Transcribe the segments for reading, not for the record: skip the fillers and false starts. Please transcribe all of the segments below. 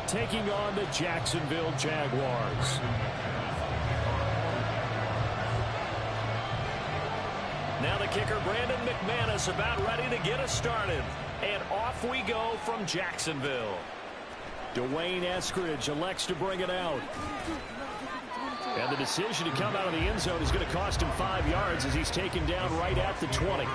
taking on the Jacksonville Jaguars. Now the kicker, Brandon McManus, about ready to get us started. And off we go from Jacksonville. Dwayne Eskridge elects to bring it out. And the decision to come out of the end zone is going to cost him 5 yards as he's taken down right at the 20.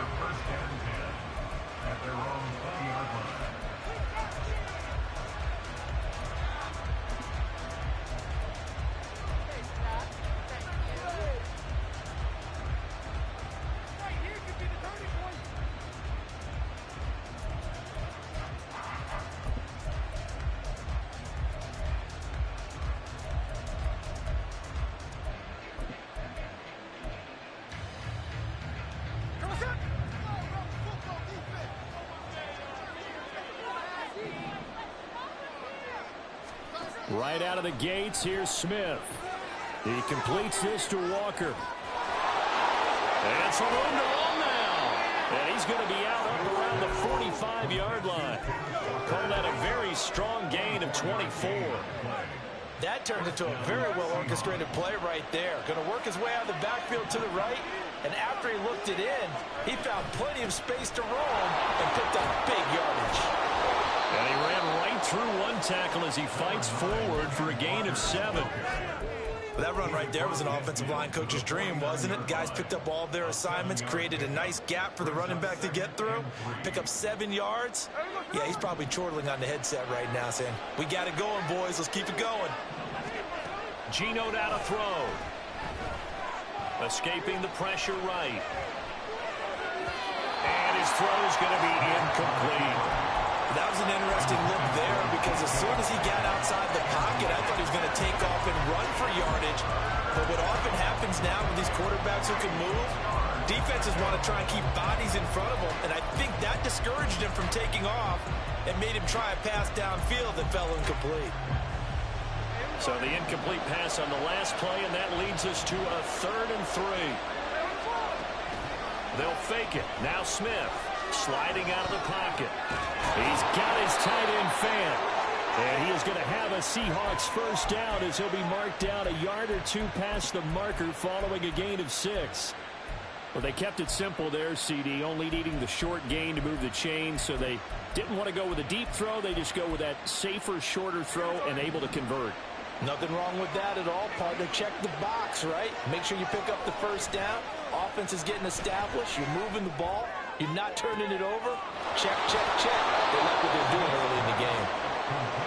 Right out of the gates, here's Smith. He completes this to Walker. And it's a room to run now. And he's going to be out up around the 45-yard line. Call that a very strong gain of 24. That turned into a very well-orchestrated play right there. Going to work his way out of the backfield to the right. And after he looked it in, he found plenty of space to roam and picked up big yardage. And he ran right through one tackle as he fights forward for a gain of 7. Well, that run right there was an offensive line coach's dream, wasn't it? Guys picked up all of their assignments, created a nice gap for the running back to get through, pick up 7 yards. Yeah, he's probably chortling on the headset right now saying, we got it going, boys. Let's keep it going. Geno down to throw. Escaping the pressure right. And his throw's going to be incomplete. That was an interesting look there because as soon as he got outside the pocket, I thought he was going to take off and run for yardage. But what often happens now with these quarterbacks who can move, defenses want to try and keep bodies in front of them. And I think that discouraged him from taking off and made him try a pass downfield that fell incomplete. So the incomplete pass on the last play, and that leads us to a 3rd and 3. They'll fake it. Now Smith sliding out of the pocket. He's got his tight end fan. And he is going to have a Seahawks first down as he'll be marked down a yard or 2 past the marker following a gain of 6. Well, they kept it simple there, CD, only needing the short gain to move the chain, so they didn't want to go with a deep throw. They just go with that safer, shorter throw and able to convert. Nothing wrong with that at all, partner. Check the box, right? Make sure you pick up the first down. Offense is getting established. You're moving the ball. You're not turning it over. Check, check, check. They like what they're doing early in the game.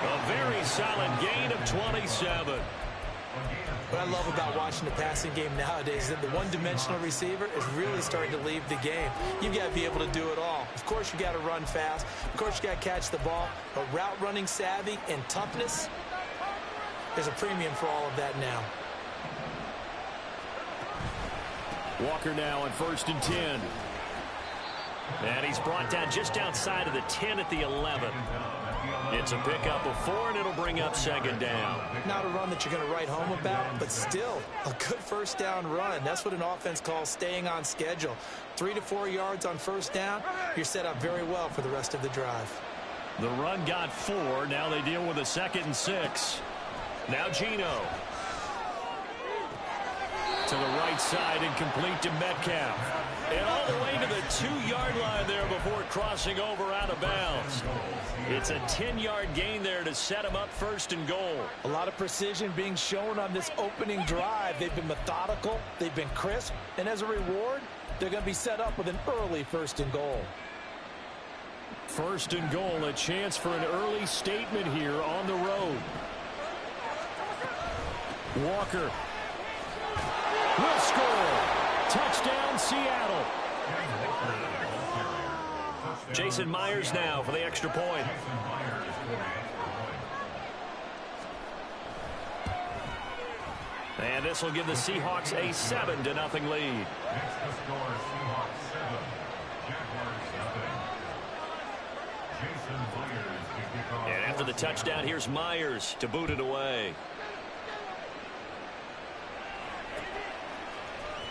A very solid gain of 27. What I love about watching the passing game nowadays is that the one-dimensional receiver is really starting to leave the game. You've got to be able to do it all. Of course, you got to run fast. Of course, you got to catch the ball. But route running savvy and toughness, there's a premium for all of that now. Walker now on 1st and 10. And he's brought down just outside of the 10 at the 11. It's a pickup of 4, and it'll bring up 2nd down. Not a run that you're going to write home about, but still a good first down run. That's what an offense calls staying on schedule. 3 to 4 yards on first down, you're set up very well for the rest of the drive. The run got 4. Now they deal with a 2nd and 6. Now Geno. To the right side and complete to Metcalf. And all the way to the 2-yard line there before crossing over out of bounds. It's a 10-yard gain there to set him up 1st and goal. A lot of precision being shown on this opening drive. They've been methodical. They've been crisp. And as a reward, they're going to be set up with an early 1st and goal. 1st and goal, a chance for an early statement here on the road. Walker will score. Touchdown, Seattle. Jason Myers now for the extra point. And this will give the Seahawks a 7-0 lead. And after the touchdown, here's Myers to boot it away.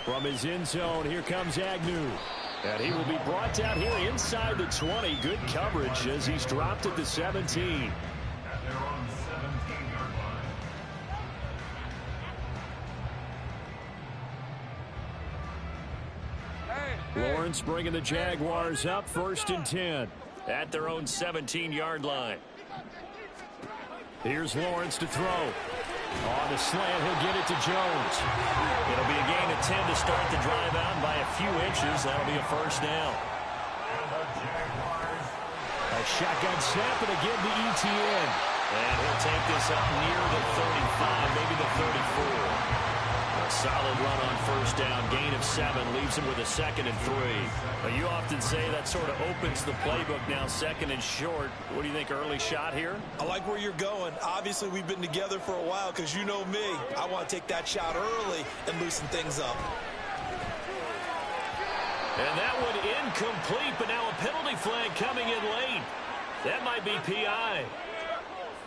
From his end zone, here comes Agnew. And he will be brought down here inside the 20. Good coverage as he's dropped at the 17. Lawrence bringing the Jaguars up 1st and 10 at their own 17-yard line. Here's Lawrence to throw. On the slant, he'll get it to Jones. It'll be a gain of 10 to start the drive out by a few inches. That'll be a first down. A shotgun snap and again to ETN. And he'll take this up near the 35, maybe the 34. A solid run on first down. Gain of 7 leaves him with a 2nd and 3. Now, you often say that sort of opens the playbook now, 2nd and short. What do you think, early shot here? I like where you're going. Obviously, we've been together for a while because you know me. I want to take that shot early and loosen things up. And that one incomplete, but now a penalty flag coming in late. That might be PI.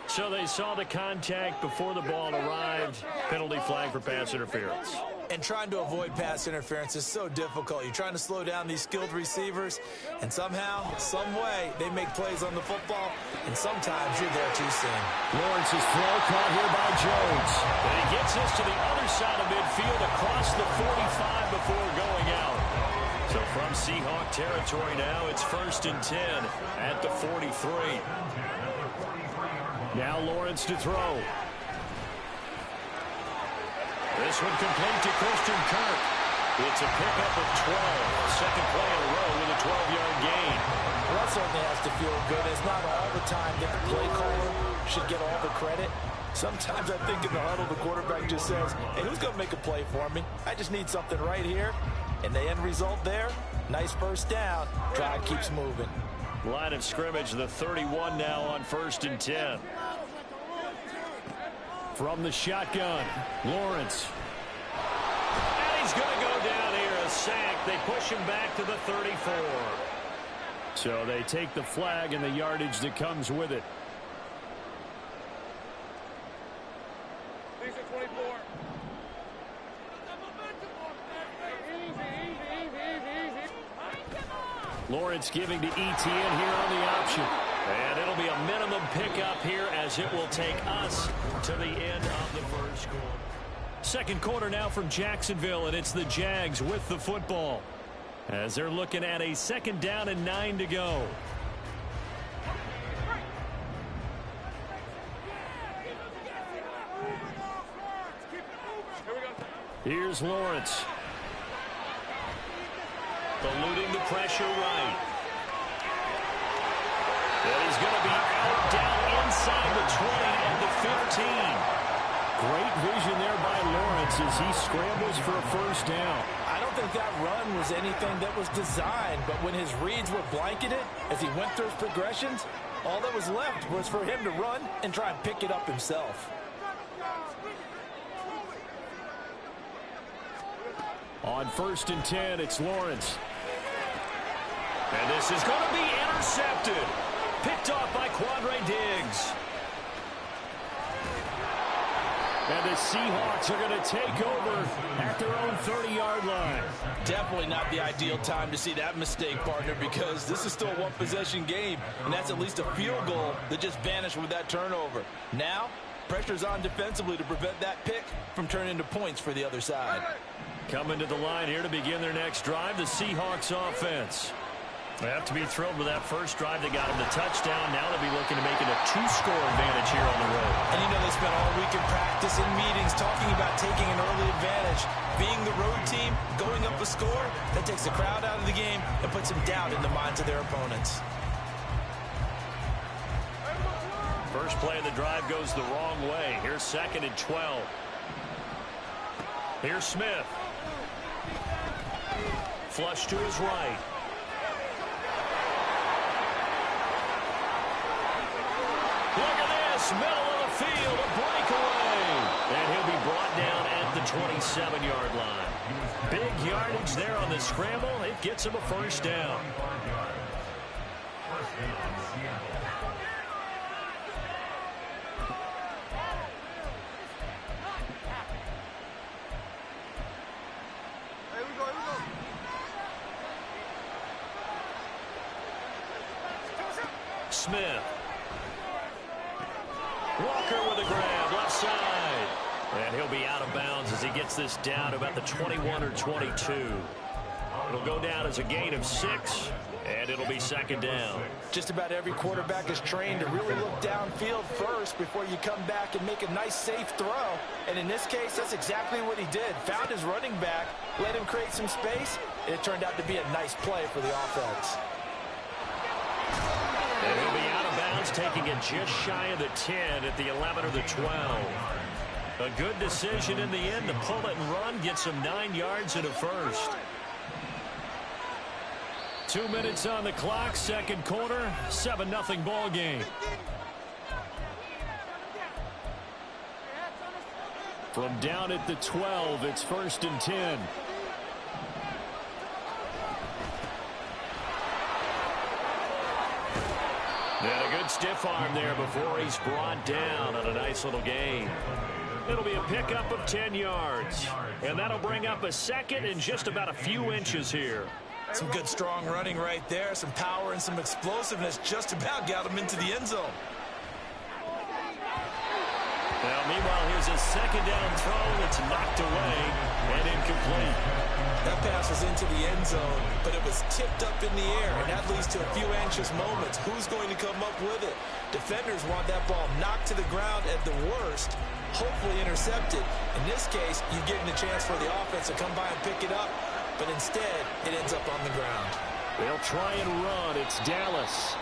So they saw the contact before the ball arrived. Penalty flag for pass interference. And trying to avoid pass interference is so difficult. You're trying to slow down these skilled receivers, and somehow, some way, they make plays on the football, and sometimes you're there too soon. Lawrence's throw caught here by Jones. And he gets this to the other side of midfield across the 45 before going out. So from Seahawk territory now, it's 1st and 10 at the 43. Now Lawrence to throw. This one complete to Christian Kirk. It's a pickup of 12. Second play in a row with a 12-yard gain. Well, that certainly has to feel good. It's not all the time that the play caller should get all the credit. Sometimes I think in the huddle, the quarterback just says, hey, who's going to make a play for me? I just need something right here. And the end result there, nice first down. Drive keeps moving. Line of scrimmage, the 31 now on 1st and 10. From the shotgun, Lawrence. And he's going to go down here, a sack. They push him back to the 34. So they take the flag and the yardage that comes with it. Lawrence giving to ETN here on the option. And it'll be a minimum pickup here as it will take us to the end of the first quarter. Second quarter now from Jacksonville, and it's the Jags with the football as they're looking at a 2nd down and 9 to go. Here's Lawrence. Eluding the pressure right. And he's going to be out down inside the 20 and the 15. Great vision there by Lawrence as he scrambles for a first down. I don't think that run was anything that was designed, but when his reads were blanketed, as he went through his progressions, all that was left was for him to run and try and pick it up himself. On 1st and 10, it's Lawrence. And this is going to be intercepted. Picked off by Quandre Diggs. And the Seahawks are going to take over at their own 30-yard line. Definitely not the ideal time to see that mistake, partner, because this is still a one-possession game, and that's at least a field goal that just vanished with that turnover. Now, pressure's on defensively to prevent that pick from turning into points for the other side. Coming to the line here to begin their next drive, the Seahawks offense. They have to be thrilled with that first drive. They got them the touchdown. Now they'll be looking to make it a 2-score advantage here on the road. And you know they spent all week in practice and meetings talking about taking an early advantage. Being the road team, going up a score, that takes the crowd out of the game and puts some doubt in the minds of their opponents. First play of the drive goes the wrong way. Here's 2nd and 12. Here's Smith. Flush to his right. Look at this, middle of the field, a breakaway. And he'll be brought down at the 27-yard line. Big yardage there on the scramble. It gets him a first down. Smith. Walker with a grab, left side. And he'll be out of bounds as he gets this down to about the 21 or 22. It'll go down as a gain of 6, and it'll be second down. Just about every quarterback is trained to really look downfield first before you come back and make a nice, safe throw. And in this case, that's exactly what he did. Found his running back, let him create some space, and it turned out to be a nice play for the offense. And he'll be out of bounds, taking it just shy of the 10 at the 11 or the 12. A good decision in the end to pull it and run, get some 9 yards and a first. 2 minutes on the clock, second quarter, 7-0 ball game. From down at the 12, it's 1st and 10. And a good stiff arm there before he's brought down on a nice little gain. It'll be a pickup of 10 yards. And that'll bring up a second and just about a few inches here. Some good strong running right there. Some power and some explosiveness just about got him into the end zone. Now, meanwhile, here's a second down throw that's knocked away and incomplete. That pass was into the end zone, but it was tipped up in the air, and that leads to a few anxious moments. Who's going to come up with it? Defenders want that ball knocked to the ground at the worst, hopefully intercepted. In this case, you've given a chance for the offense to come by and pick it up, but instead, it ends up on the ground. They'll try and run. It's Dallas.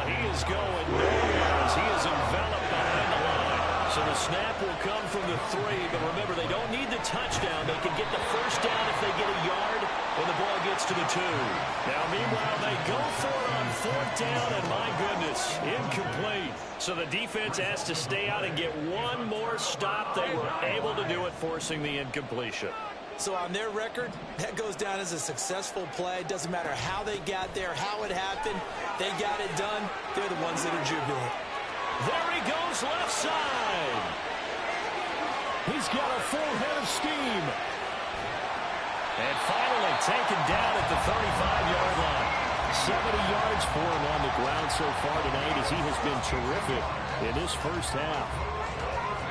He is going nowhere as he is enveloped behind the line. So the snap will come from the 3, but remember, they don't need the touchdown. They can get the first down if they get a yard, and the ball gets to the 2. Now, meanwhile, they go for it on 4th down, and my goodness, incomplete. So the defense has to stay out and get one more stop. They were able to do it, forcing the incompletion. So on their record, that goes down as a successful play. Doesn't matter how they got there, how it happened. They got it done. They're the ones that are jubilant. There he goes, left side. He's got a full head of steam. And finally taken down at the 35-yard line. 70 yards for him on the ground so far tonight as he has been terrific in this first half.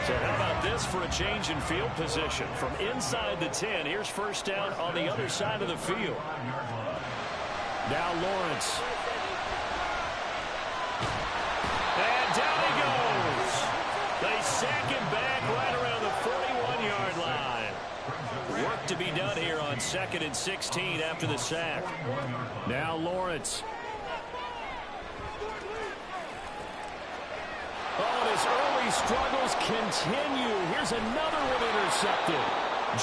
So how about this for a change in field position? From inside the 10, here's first down on the other side of the field. Now Lawrence. And down he goes. They sack him back right around the 41-yard line. Work to be done here on 2nd and 16 after the sack. Now Lawrence. Oh, and his early struggles continue. Here's another one intercepted.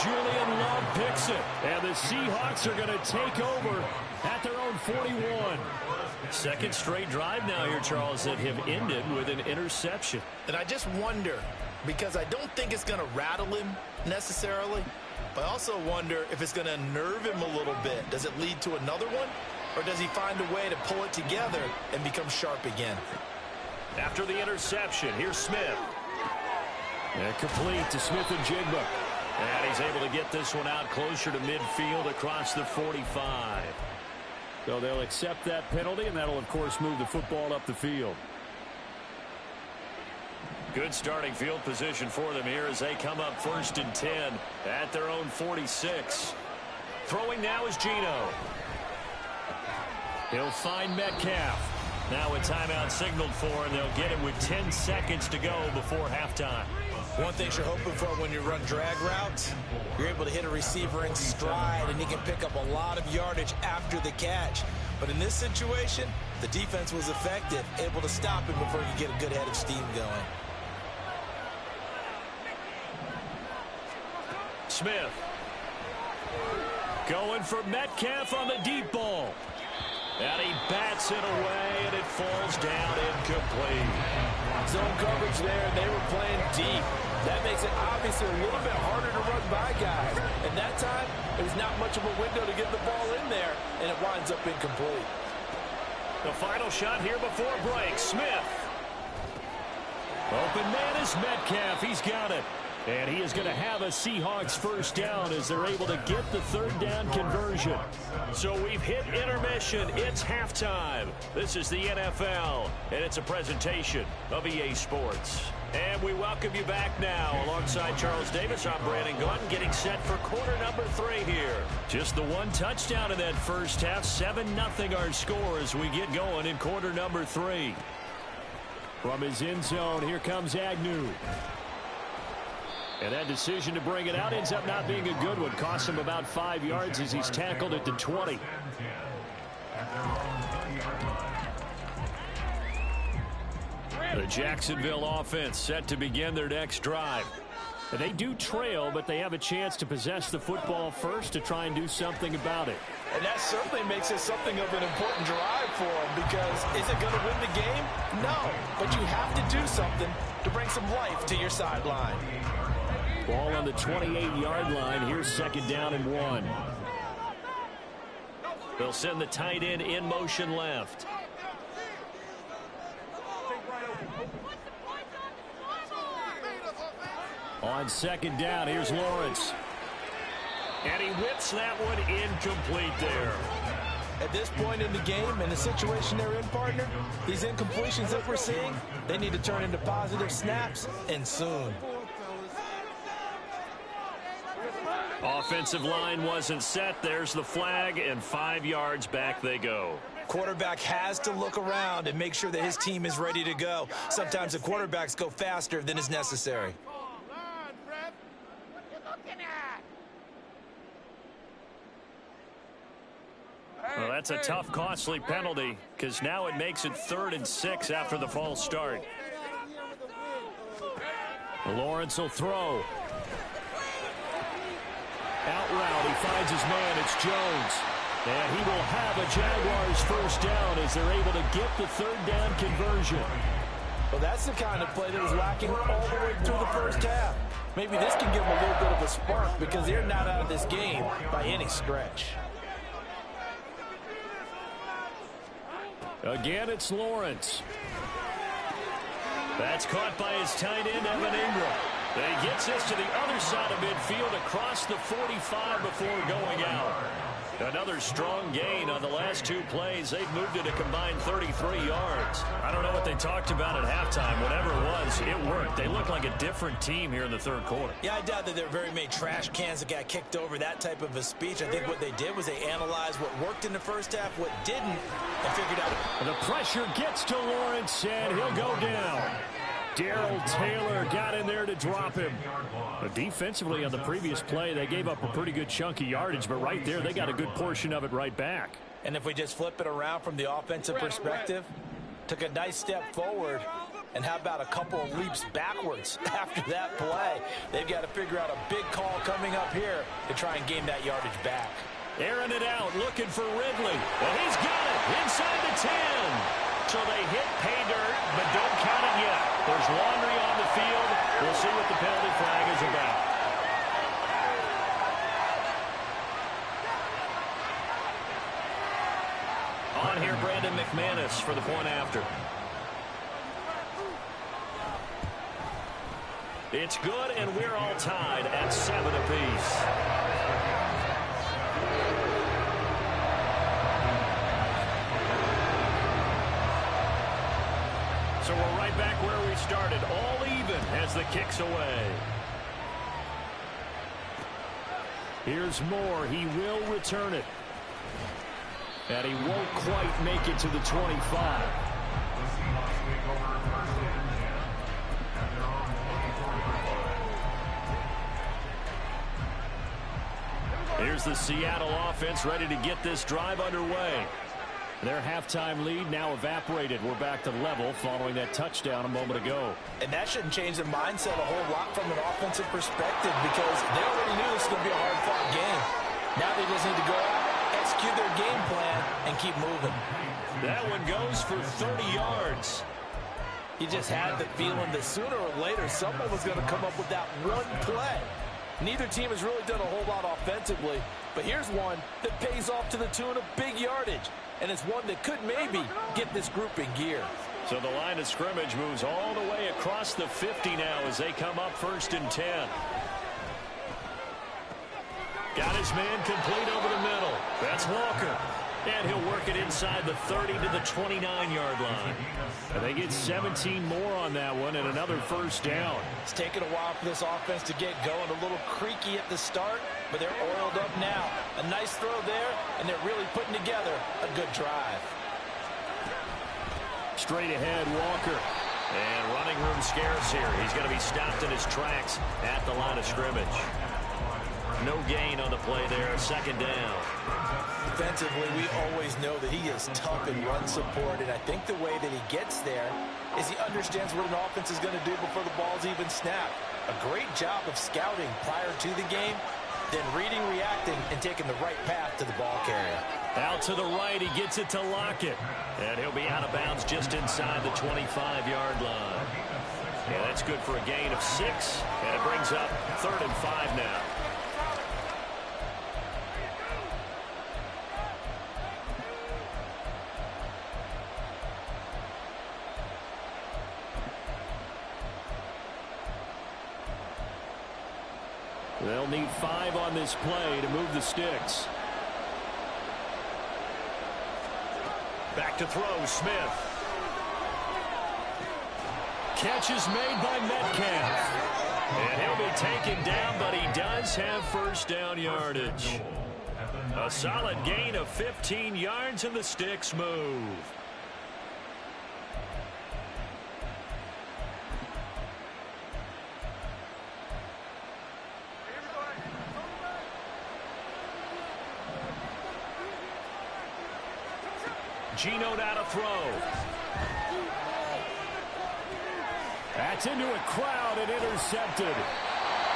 Julian Love picks it. And the Seahawks are going to take over at their own 41. Second straight drive now here, Charles, that have ended with an interception. And I just wonder, because I don't think it's going to rattle him necessarily, but I also wonder if it's going to unnerve him a little bit. Does it lead to another one? Or does he find a way to pull it together and become sharp again? After the interception, here's Smith. And complete to Smith and Jigba. And he's able to get this one out closer to midfield across the 45. So they'll accept that penalty, and that'll, of course, move the football up the field. Good starting field position for them here as they come up 1st and 10 at their own 46. Throwing now is Geno. He'll find Metcalf. Now a timeout signaled for, and they'll get him with 10 seconds to go before halftime. One thing you're hoping for when you run drag routes, you're able to hit a receiver in stride, and he can pick up a lot of yardage after the catch. But in this situation, the defense was effective, able to stop him before you get a good head of steam going. Smith. Going for Metcalf on the deep ball. And he bats it away, and it falls down incomplete. Zone coverage there, and they were playing deep. That makes it obviously a little bit harder to run by guys. And that time, it was not much of a window to get the ball in there, and it winds up incomplete. The final shot here before break. Smith. Open man is Metcalf. He's got it. And he is going to have a Seahawks first down as they're able to get the third down conversion. So we've hit intermission. It's halftime. This is the NFL, and it's a presentation of EA Sports. And we welcome you back now. Alongside Charles Davis, I'm Brandon Gaudin, getting set for quarter number 3 here. Just the one touchdown in that first half. 7-0 our score as we get going in quarter number 3. From his end zone, here comes Agnew. And that decision to bring it out ends up not being a good one. Costs him about 5 yards as he's tackled at the 20. The Jacksonville offense set to begin their next drive. They do trail, but they have a chance to possess the football first to try and do something about it. And that certainly makes it something of an important drive for them, because is it going to win the game? No, but you have to do something to bring some life to your sideline. Ball on the 28-yard line. Here's 2nd down and 1. They'll send the tight end in motion left. On 2nd down, here's Lawrence. And he whips that one incomplete there. At this point in the game, in the situation they're in, partner, these incompletions that we're seeing, they need to turn into positive snaps, and soon. Offensive line wasn't set. There's the flag, and 5 yards back they go. Quarterback has to look around and make sure that his team is ready to go. Sometimes the quarterbacks go faster than is necessary. Well, that's a tough, costly penalty, because now it makes it 3rd and 6 after the false start. Lawrence will throw. Out route, he finds his man. It's Jones. And he will have a Jaguars first down as they're able to get the 3rd down conversion. Well, that's the kind of play that was lacking all the way through the first half. Maybe this can give them a little bit of a spark, because they're not out of this game by any stretch. Again, it's Lawrence. That's caught by his tight end, Evan Ingram. He gets this to the other side of midfield across the 45 before going out. Another strong gain on the last 2 plays. They've moved it a combined 33 yards. I don't know what they talked about at halftime. Whatever it was, it worked. They look like a different team here in the 3rd quarter. Yeah, I doubt that there are very many trash cans that got kicked over, that type of a speech. I think what they did was they analyzed what worked in the first half, what didn't, and figured out. The pressure gets to Lawrence, and he'll go down. Darrell Taylor got in there to drop him. But defensively on the previous play, they gave up a pretty good chunk of yardage, but right there, they got a good portion of it right back. And if we just flip it around from the offensive perspective, took a nice step forward, and how about a couple of leaps backwards after that play? They've got to figure out a big call coming up here to try and gain that yardage back. Airing it out, looking for Ridley. And he's got it inside the 10. So they hit pay dirt, but don't count it yet. There's laundry on the field. We'll see what the penalty flag is about. On here, Brandon McManus for the point after. It's good, and we're all tied at 7 apiece. So we're right back where we started, all even as the kick's away. Here's Moore. He will return it. And he won't quite make it to the 25. Here's the Seattle offense ready to get this drive underway. Their halftime lead now evaporated. We're back to level following that touchdown a moment ago. And that shouldn't change their mindset a whole lot from an offensive perspective, because they already knew this was going to be a hard-fought game. Now they just need to go out, execute their game plan, and keep moving. That one goes for 30 yards. You just had the feeling that sooner or later someone was going to come up with that one play. Neither team has really done a whole lot offensively, but here's one that pays off to the tune of big yardage. And it's one that could maybe get this group in gear. So the line of scrimmage moves all the way across the 50 now as they come up 1st and 10. Got his man complete over the middle. That's Walker. And he'll work it inside the 30 to the 29-yard line. And they get 17 more on that one and another first down. It's taken a while for this offense to get going. A little creaky at the start, but they're oiled up now. A nice throw there, and they're really putting together a good drive. Straight ahead, Walker. And running room scarce here. He's going to be stopped in his tracks at the line of scrimmage. No gain on the play there. Second down. Defensively, we always know that he is tough in run support, and I think the way that he gets there is he understands what an offense is going to do before the ball's even snapped. A great job of scouting prior to the game, then reading, reacting, and taking the right path to the ball carrier. Out to the right, he gets it to Lockett. And he'll be out of bounds just inside the 25-yard line. Yeah, that's good for a gain of 6, and it brings up 3rd and 5 now. They'll need 5 on this play to move the sticks. Back to throw, Smith. Catch is made by Metcalf. And he'll be taken down, but he does have first down yardage. A solid gain of 15 yards, and the sticks move. Geno now to throw. That's into a crowd and intercepted.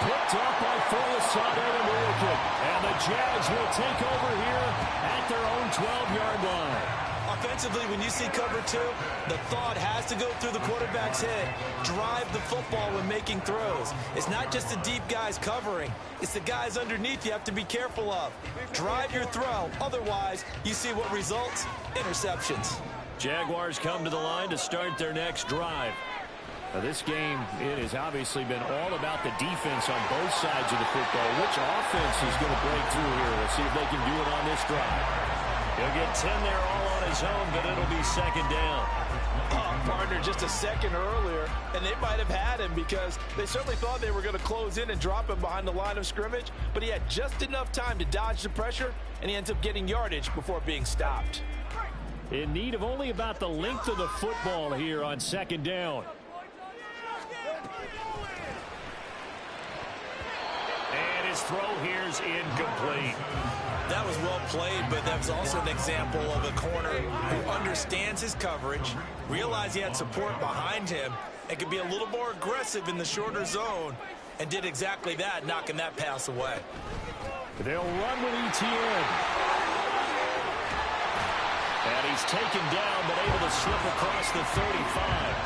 Picked up by Foyesade and Wilkin. And the Jags will take over here at their own 12-yard line. Offensively, when you see cover 2, the thought has to go through the quarterback's head. Drive the football when making throws. It's not just the deep guys covering. It's the guys underneath you have to be careful of. Drive your throw. Otherwise, you see what results? Interceptions. Jaguars come to the line to start their next drive. Now this game, it has obviously been all about the defense on both sides of the football. Which offense is going to break through here? We'll see if they can do it on this drive. He'll get 10 there all on his own, but it'll be second down. Partner just a second earlier, and they might have had him because they certainly thought they were going to close in and drop him behind the line of scrimmage, but he had just enough time to dodge the pressure, and he ends up getting yardage before being stopped. In need of only about the length of the football here on second down. And his throw here is incomplete. That was well played, but that was also an example of a corner who understands his coverage, realized he had support behind him, and could be a little more aggressive in the shorter zone, and did exactly that, knocking that pass away. They'll run with ETN. And he's taken down, but able to slip across the 35.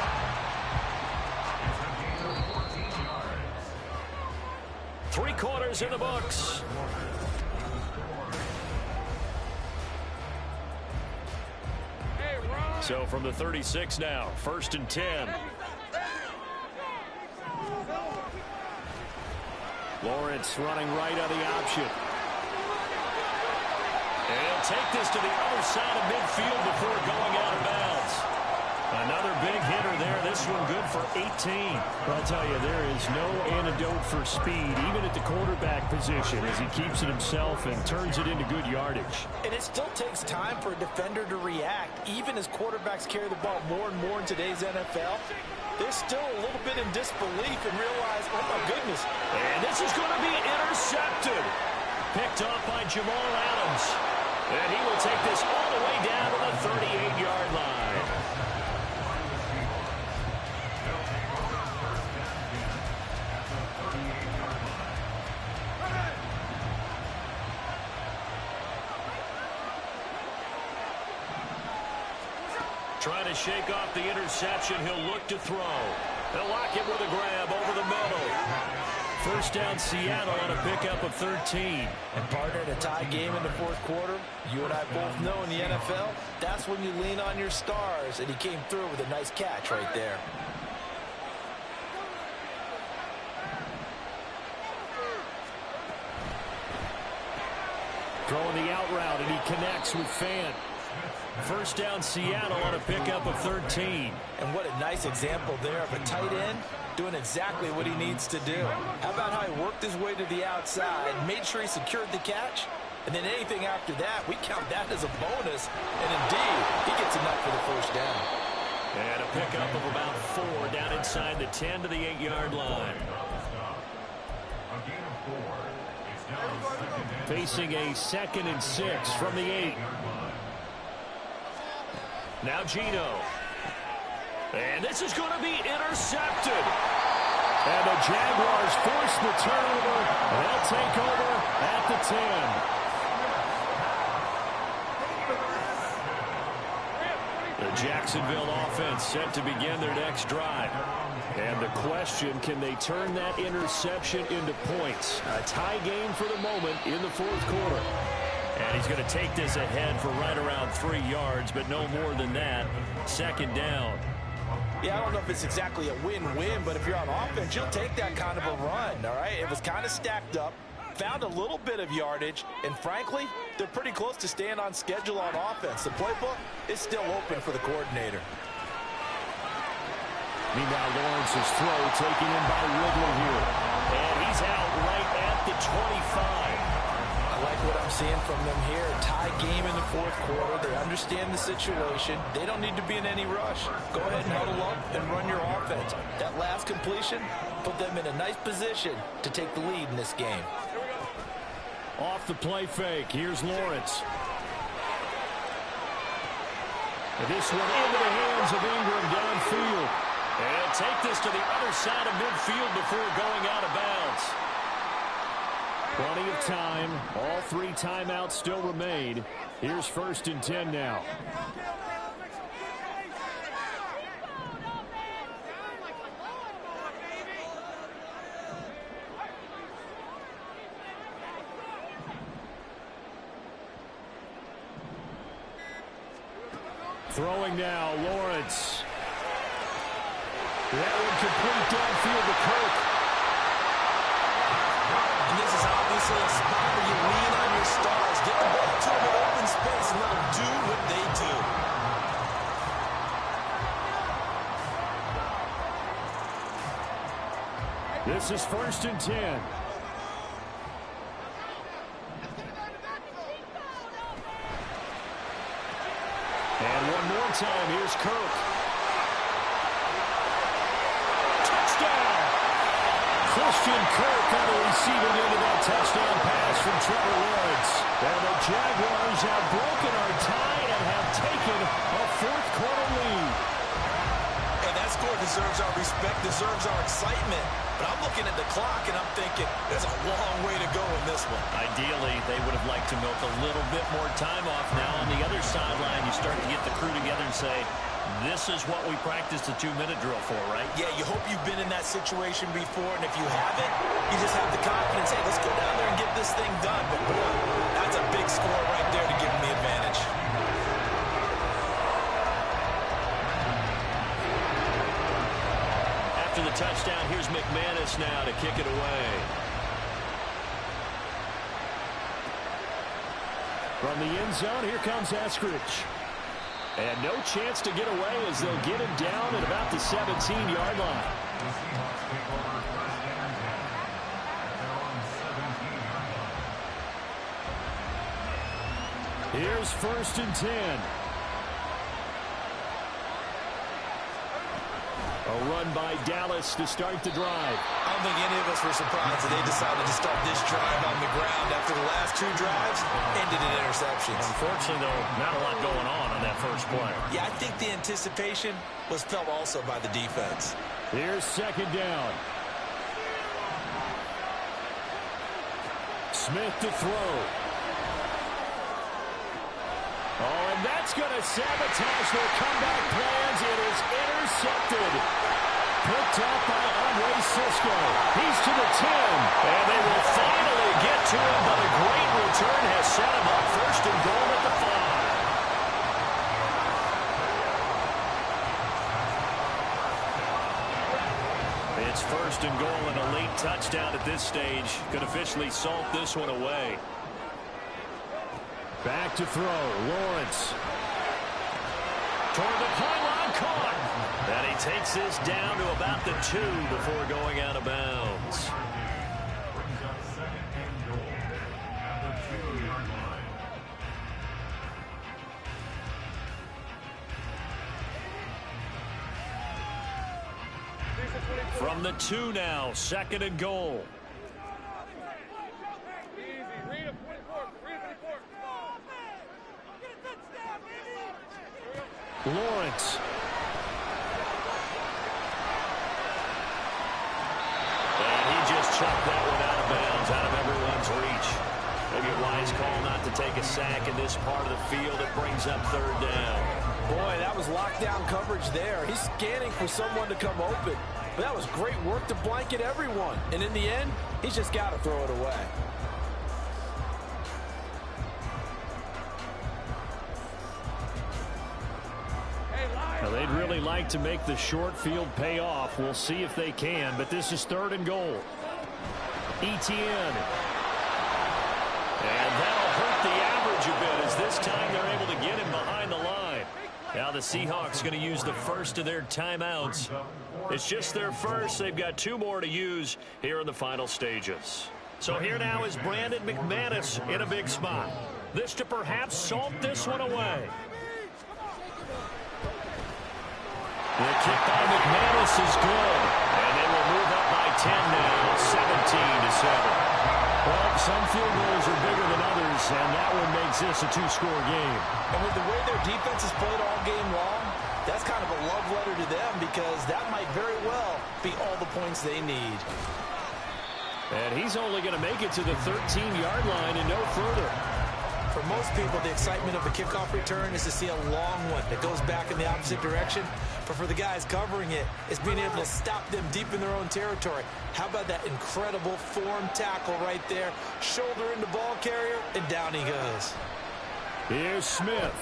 Three quarters in the books. So from the 36 now, 1st and 10. Lawrence running right on the option. And he'll take this to the other side of midfield before going out of bounds. Another big hitter there. This one good for 18. I'll tell you, there is no antidote for speed, even at the quarterback position, as he keeps it himself and turns it into good yardage. And it still takes time for a defender to react, even as quarterbacks carry the ball more and more in today's NFL. They're still a little bit in disbelief and realize, oh my goodness. And this is going to be intercepted. Picked up by Jamal Adams. And he will take this all the way down to the 38-yard line. Trying to shake off the interception. He'll look to throw. They'll lock it with a grab over the middle. First down, Seattle on a pickup of 13. And partner, in a tie game in the fourth quarter, you and I both know in the NFL, that's when you lean on your stars. And he came through with a nice catch right there. Throwing the out route, and he connects with Fant. First down, Seattle on a pickup of 13. And what a nice example there of a tight end doing exactly what he needs to do. How about how he worked his way to the outside, made sure he secured the catch, and then anything after that, we count that as a bonus. And indeed, he gets enough for the first down. And a pickup of about 4 down inside the 10 to the 8-yard line. Facing a 2nd and 6 from the 8. Now Geno. And this is going to be intercepted. And the Jaguars force the turnover. They'll take over at the 10. The Jacksonville offense set to begin their next drive. And the question, can they turn that interception into points? A tie game for the moment in the 4th quarter. And he's going to take this ahead for right around 3 yards, but no more than that. 2nd down. Yeah, I don't know if it's exactly a win-win, but if you're on offense, you'll take that kind of a run, all right? It was kind of stacked up, found a little bit of yardage, and frankly, they're pretty close to staying on schedule on offense. The playbook is still open for the coordinator. Meanwhile, Lawrence's throw taken in by Ridley here. And he's out right at the 25. I like what I'm seeing from them here. Tie game in the 4th quarter. They understand the situation. They don't need to be in any rush. Go ahead and huddle up and run your offense. That last completion put them in a nice position to take the lead in this game. Off the play fake. Here's Lawrence. And this one into the hands of Ingram downfield. And take this to the other side of midfield before going out of bounds. Plenty of time. All 3 timeouts still remain. Here's 1st and 10 now. Throwing now, Lawrence. That one complete downfield to Kirk. And this is obviously a spot where you lean on your stars. Get the ball to them in open space and let them do what they do. This is 1st and 10. And one more time, here's Kirk. Touchdown! Christian Kirk on the receiving end of that touchdown pass from Trevor Lawrence. And the Jaguars have broken our tie and have taken a 4th quarter lead. And that score deserves our respect, deserves our excitement. But I'm looking at the clock and I'm thinking there's a long way to go in this one. Ideally, they would have liked to milk a little bit more time off. Now on the other sideline, you start to get the crew together and say, this is what we practiced the 2-minute drill for, right? Yeah, you hope you've been in that situation before, and if you haven't, you just have the confidence, hey, let's go down there and get this thing done. But boy, that's a big score right there to give them the advantage. After the touchdown, here's McManus now to kick it away. From the end zone, here comes Eskridge. And no chance to get away as they'll get him down at about the 17-yard line. Here's 1st and 10. A run by Dallas to start the drive. I don't think any of us were surprised that they decided to start this drive on the ground after the last 2 drives ended in interceptions. Unfortunately, though, not a lot going on that first play. Yeah, I think the anticipation was felt also by the defense. Here's 2nd down. Smith to throw. Oh, and that's going to sabotage their comeback plans. It is intercepted. Picked up by Andre Cisco. He's to the 10. And they will finally get to him, but a great return has set him up 1st and goal at the 5. It's 1st and goal and a late touchdown at this stage. Could officially salt this one away. Back to throw. Lawrence. Toward the pylon, caught. And he takes this down to about the 2 before going out of bounds. From the 2 now, 2nd and goal. Lawrence. And he just chucked that one out of bounds, out of everyone's reach. Maybe a wise call not to take a sack in this part of the field. It brings up 3rd down. Boy, that was lockdown coverage there. He's scanning for someone to come open. But that was great work to blanket everyone. And in the end, he's just got to throw it away. Now, they'd really like to make the short field pay off. We'll see if they can, but this is 3rd and goal. Etienne. And that'll hurt the average a bit, as this time they're able to get him behind the line. Now the Seahawks going to use the first of their timeouts. It's just their first. They've got 2 more to use here in the final stages. So here now is Brandon McManus in a big spot. This to perhaps salt this one away. The kick by McManus is good. And they will move up by 10 now, 17-7. Well, some field goals are bigger than others, and that one makes this a 2-score game. And with the way their defense has played all game long, that's kind of a love letter to them, because that might very well be all the points they need. And he's only going to make it to the 13-yard line and no further. For most people, the excitement of the kickoff return is to see a long one that goes back in the opposite direction. But for the guys covering it, it's being able to stop them deep in their own territory. How about that incredible form tackle right there? Shoulder into ball carrier, and down he goes. Here's Smith.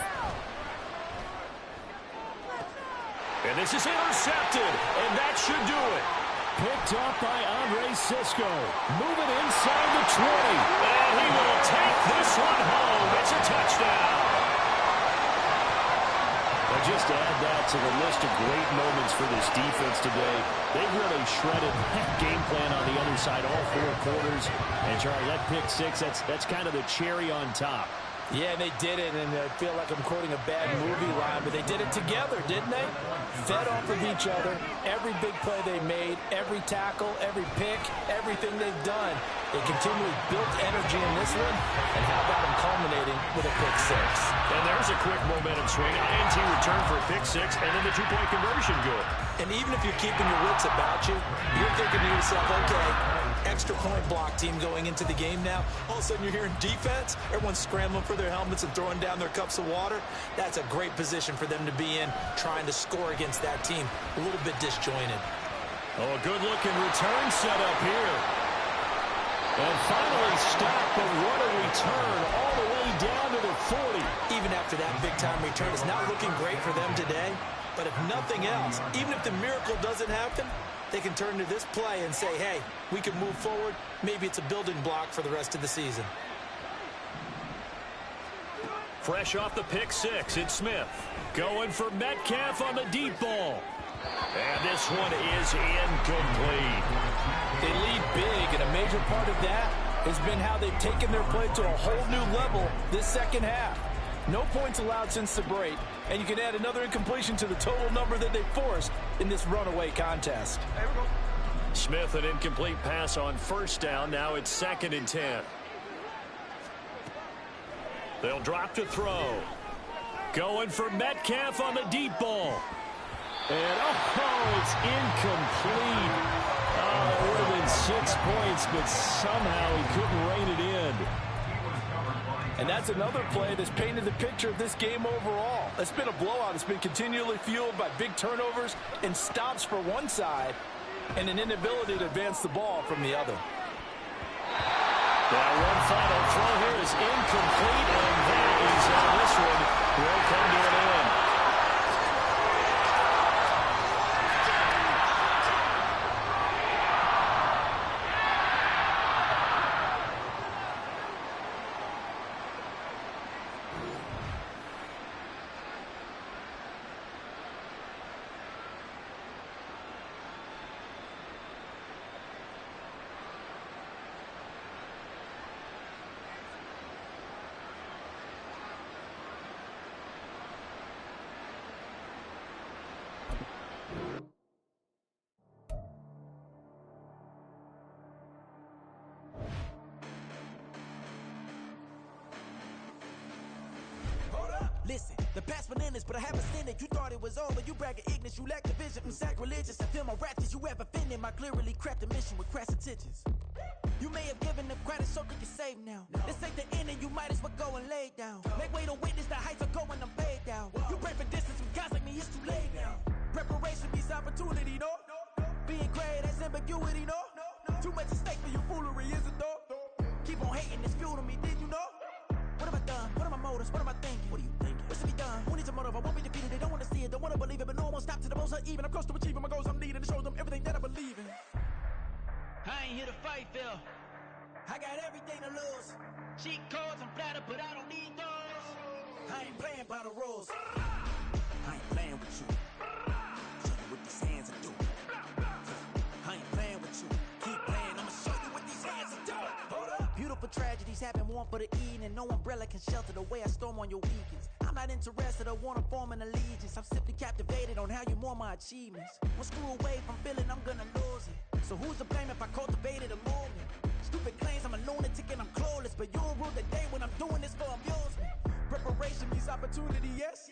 And this is intercepted, and that should do it. Picked up by Andre Cisco. Moving inside the 20. And he will take this one home. It's a touchdown. And just to add that to the list of great moments for this defense today, they've really shredded that game plan on the other side all 4 quarters. And Charlie, that pick 6, that's kind of the cherry on top. Yeah, they did it, and I feel like I'm quoting a bad movie line, but they did it together, didn't they? Fed off of each other, every big play they made, every tackle, every pick, everything they've done. They continually built energy in this one, and how about them culminating with a pick 6? And there's a quick momentum swing. INT return for a pick 6, and then the 2-point conversion good. And even if you're keeping your wits about you, you're thinking to yourself, okay, extra point block team going into the game now. All of a sudden you're hearing defense. Everyone's scrambling for their helmets and throwing down their cups of water. That's a great position for them to be in, trying to score against that team. A little bit disjointed. Oh, a good-looking return set up here. And finally stopped, but what a return all the way down to the 40. Even after that big-time return, it's not looking great for them today. But if nothing else, even if the miracle doesn't happen, they can turn to this play and say, hey, we can move forward. Maybe it's a building block for the rest of the season. Fresh off the pick 6, it's Smith. Going for Metcalf on the deep ball. And this one is incomplete. They lead big, and a major part of that has been how they've taken their play to a whole new level this second half. No points allowed since the break, and you can add another incompletion to the total number that they forced in this runaway contest. Smith, an incomplete pass on 1st down. Now it's 2nd and 10. They'll drop to throw. Going for Metcalf on the deep ball. And, oh, it's incomplete. Oh, it would have been 6 points, but somehow he couldn't rein it in. And that's another play that's painted the picture of this game overall. It's been a blowout. It's been continually fueled by big turnovers and stops for one side and an inability to advance the ball from the other. That one final throw here is incomplete, and that is how this one will come to an end. The past bananas, but I haven't seen it. You thought it was over. You bragging ignorance. You lack the vision. I'm sacrilegious. I feel my raptors. You ever offended my clearly crafted mission with crass intentions. You may have given them credit so they can save now. This ain't the end and you might as well go and lay down. Make way to witness the heights are going, I'm paid down. You pray for distance with guys like me, it's too late now. Preparation means opportunity, no? Being great, that's ambiguity, no? Too much at stake for your foolery, is it though? Keep on hating, it's fuel to me, did you know? What have I done? What are my motives? What am I thinking? What are you thinking? What's to be done? Who needs a motive? I won't be defeated. They don't want to see it, don't want to believe it, but no one will stop to the most uneven. I'm close to achieving my goals. I'm needing to show them everything that I believe in. I ain't here to fight, Phil. I got everything to lose. Cheat codes, I'm flattered, but I don't need those. I ain't playing by the rules. I ain't playing with you. Show you what these hands are doing. I ain't playing with you. Keep playing, I'ma show you what these hands are doing. Hold up. Beautiful tragedies happen, one for the evening. No umbrella can shelter the way I storm on your weekends. I'm not interested, I wanna form an allegiance. I'm simply captivated on how you more my achievements. One screw away from feeling I'm gonna lose it. So who's to blame if I cultivated a movement? Stupid claims I'm a lunatic and I'm clueless, but you'll rule the day when I'm doing this for amusement. Preparation means opportunity, yes.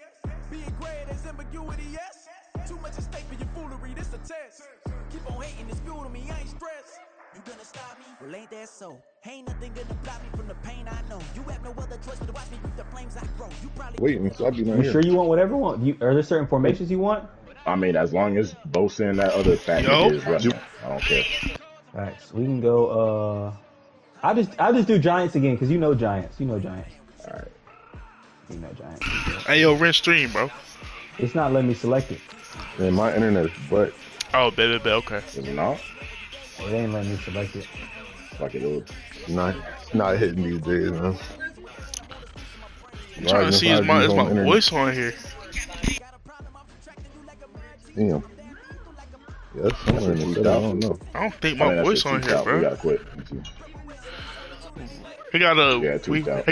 Being great is ambiguity, yes. Too much at stake for your foolery, this a test. Keep on hating, it's fuel to me, I ain't stressed. You gonna stop me? Well, ain't that so? Ain't nothing gonna block me from the pain I know. You have no other choice but to watch me reap the flames I grow. You probably Waiting, so I'll be not You here. sure you want whatever you want? Are there certain formations you want? I mean, as long as Bosa and that other fat nigga is rushing, I don't care. Alright, so we can go. I'll just do Giants again because you know Giants. You know Giants. All right. You know Giants. Hey, yo, rent stream, bro. It's not letting me select it. Man, my internet is butt. Oh, baby, okay. Is it not? It ain't letting me select it. Like it is. Not hitting these days, man. I'm trying to see is my voice on here. Damn. Yeah, that's somewhere in the city. I don't know. I don't think my voice on here, bro. We gotta quit. We got a. Yeah, 2,000.